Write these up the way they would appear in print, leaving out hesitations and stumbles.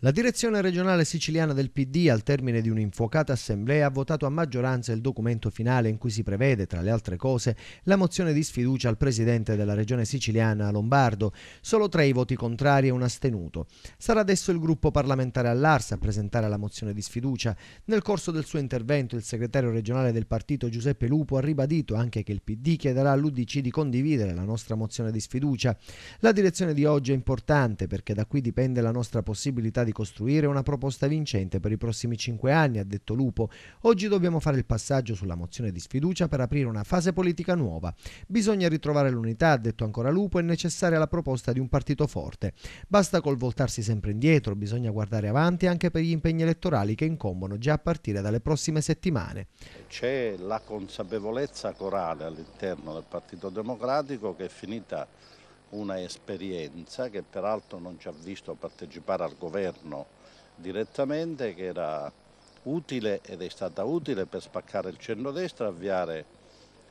La direzione regionale siciliana del PD, al termine di un'infuocata assemblea, ha votato a maggioranza il documento finale in cui si prevede, tra le altre cose, la mozione di sfiducia al presidente della regione siciliana Lombardo. Solo 3 i voti contrari e un astenuto. Sarà adesso il gruppo parlamentare all'Ars a presentare la mozione di sfiducia. Nel corso del suo intervento il segretario regionale del partito Giuseppe Lupo ha ribadito anche che il PD chiederà all'UDC di condividere la nostra mozione di sfiducia. La direzione di oggi è importante perché da qui dipende la nostra possibilità di costruire una proposta vincente per i prossimi 5 anni, ha detto Lupo. Oggi dobbiamo fare il passaggio sulla mozione di sfiducia per aprire una fase politica nuova. Bisogna ritrovare l'unità, ha detto ancora Lupo, è necessaria la proposta di un partito forte. Basta col voltarsi sempre indietro, bisogna guardare avanti anche per gli impegni elettorali che incombono già a partire dalle prossime settimane. C'è la consapevolezza corale all'interno del Partito Democratico che è finita una esperienza che peraltro non ci ha visto partecipare al governo direttamente, che era utile ed è stata utile per spaccare il centrodestra e avviare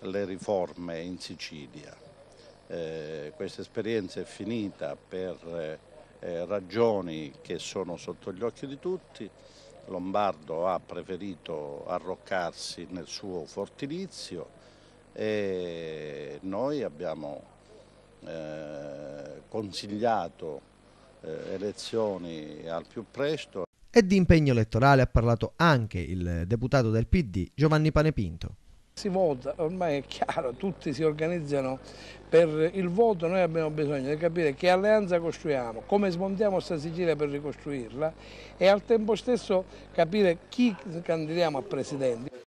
le riforme in Sicilia. Questa esperienza è finita per ragioni che sono sotto gli occhi di tutti. Lombardo ha preferito arroccarsi nel suo fortilizio e noi abbiamo consigliato elezioni al più presto. E di impegno elettorale ha parlato anche il deputato del PD Giovanni Panepinto. Si vota, ormai è chiaro, tutti si organizzano per il voto, noi abbiamo bisogno di capire che alleanza costruiamo, come smontiamo questa Sicilia per ricostruirla e al tempo stesso capire chi candidiamo a presidente.